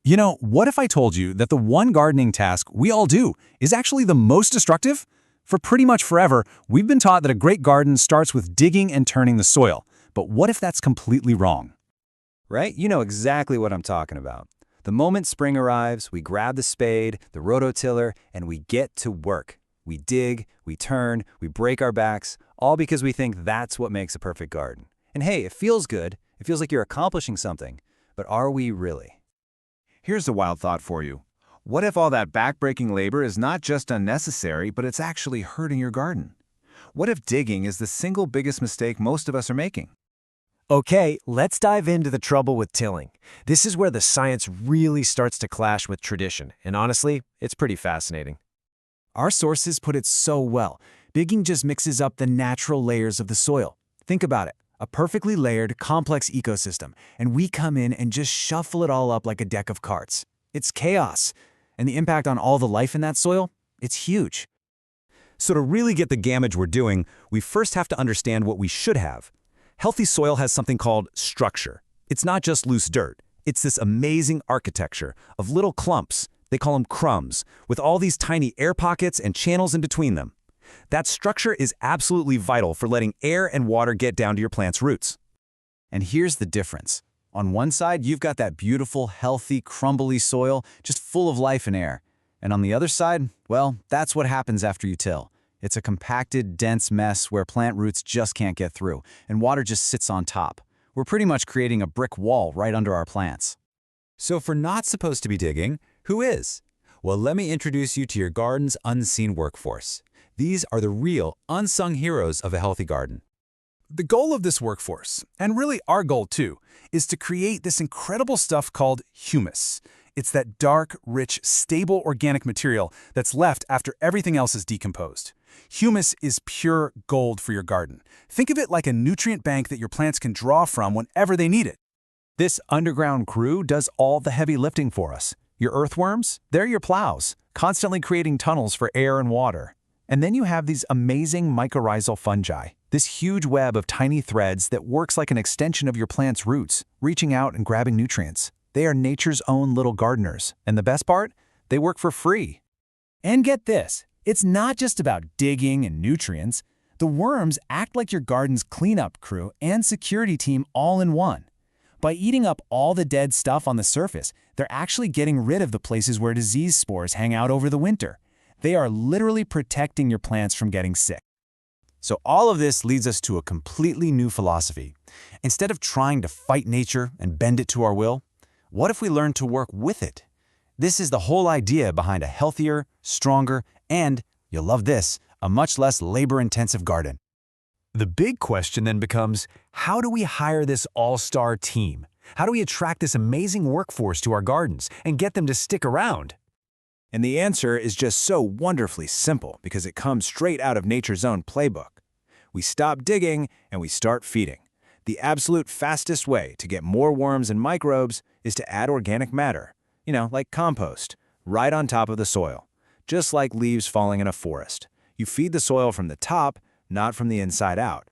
What if I told you that the one gardening task we all do is actually the most destructive? For pretty much forever, we've been taught that a great garden starts with digging and turning the soil. But what if that's completely wrong? Right? You know exactly what I'm talking about. The moment spring arrives, we grab the spade, the rototiller, and we get to work. We dig, we turn, we break our backs, all because we think that's what makes a perfect garden. And hey, it feels good. It feels like you're accomplishing something. But are we really? Here's a wild thought for you. What if all that backbreaking labor is not just unnecessary, but it's actually hurting your garden? What if digging is the single biggest mistake most of us are making? Okay, let's dive into the trouble with tilling. This is where the science really starts to clash with tradition, and honestly, it's pretty fascinating. Our sources put it so well. Digging just mixes up the natural layers of the soil. Think about it. A perfectly layered, complex ecosystem, and we come in and just shuffle it all up like a deck of cards. It's chaos. And the impact on all the life in that soil? It's huge. So to really get the damage we're doing, we first have to understand what we should have. Healthy soil has something called structure. It's not just loose dirt. It's this amazing architecture of little clumps, they call them crumbs, with all these tiny air pockets and channels in between them. That structure is absolutely vital for letting air and water get down to your plant's roots. And here's the difference. On one side, you've got that beautiful, healthy, crumbly soil, just full of life and air. And on the other side, well, that's what happens after you till. It's a compacted, dense mess where plant roots just can't get through, and water just sits on top. We're pretty much creating a brick wall right under our plants. So if we're not supposed to be digging, who is? Well, let me introduce you to your garden's unseen workforce. These are the real, unsung heroes of a healthy garden. The goal of this workforce, and really our goal too, is to create this incredible stuff called humus. It's that dark, rich, stable organic material that's left after everything else is decomposed. Humus is pure gold for your garden. Think of it like a nutrient bank that your plants can draw from whenever they need it. This underground crew does all the heavy lifting for us. Your earthworms, they're your plows, constantly creating tunnels for air and water. And then you have these amazing mycorrhizal fungi, this huge web of tiny threads that works like an extension of your plant's roots, reaching out and grabbing nutrients. They are nature's own little gardeners, and the best part? They work for free. And get this, it's not just about digging and nutrients. The worms act like your garden's cleanup crew and security team all in one. By eating up all the dead stuff on the surface, they're actually getting rid of the places where disease spores hang out over the winter. They are literally protecting your plants from getting sick. So all of this leads us to a completely new philosophy. Instead of trying to fight nature and bend it to our will, what if we learn to work with it? This is the whole idea behind a healthier, stronger, and, you'll love this, a much less labor-intensive garden. The big question then becomes, how do we hire this all-star team? How do we attract this amazing workforce to our gardens and get them to stick around? And the answer is just so wonderfully simple because it comes straight out of nature's own playbook. We stop digging and we start feeding. The absolute fastest way to get more worms and microbes is to add organic matter, like compost, right on top of the soil, just like leaves falling in a forest. You feed the soil from the top, not from the inside out.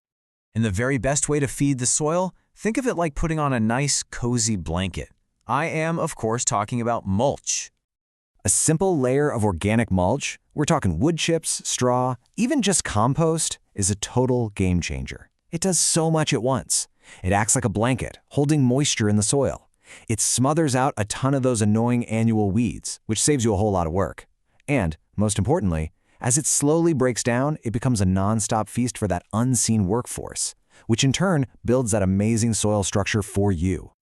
And the very best way to feed the soil, think of it like putting on a nice, cozy blanket. I am, of course, talking about mulch. A simple layer of organic mulch, we're talking wood chips, straw, even just compost, is a total game changer. It does so much at once. It acts like a blanket, holding moisture in the soil. It smothers out a ton of those annoying annual weeds, which saves you a whole lot of work. And, most importantly, as it slowly breaks down, it becomes a non-stop feast for that unseen workforce, which in turn builds that amazing soil structure for you.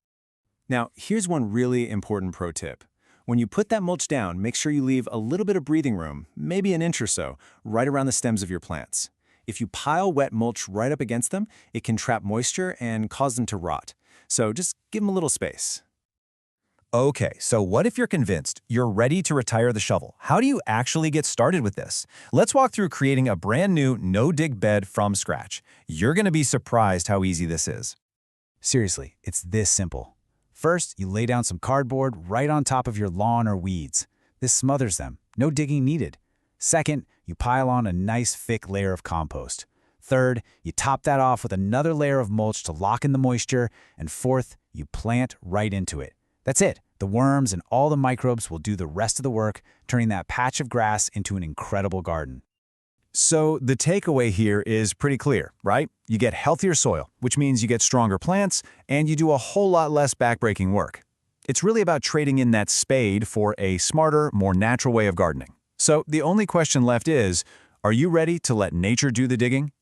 Now, here's one really important pro tip. When you put that mulch down, make sure you leave a little bit of breathing room, maybe an inch or so, right around the stems of your plants. If you pile wet mulch right up against them, it can trap moisture and cause them to rot. So just give them a little space. Okay, so what if you're convinced you're ready to retire the shovel? How do you actually get started with this? Let's walk through creating a brand new no-dig bed from scratch. You're going to be surprised how easy this is. Seriously, it's this simple. First, you lay down some cardboard right on top of your lawn or weeds. This smothers them, no digging needed. Second, you pile on a nice thick layer of compost. Third, you top that off with another layer of mulch to lock in the moisture. And fourth, you plant right into it. That's it. The worms and all the microbes will do the rest of the work, turning that patch of grass into an incredible garden. So the takeaway here is pretty clear, right? You get healthier soil, which means you get stronger plants, and you do a whole lot less backbreaking work. It's really about trading in that spade for a smarter, more natural way of gardening. So the only question left is, are you ready to let nature do the digging?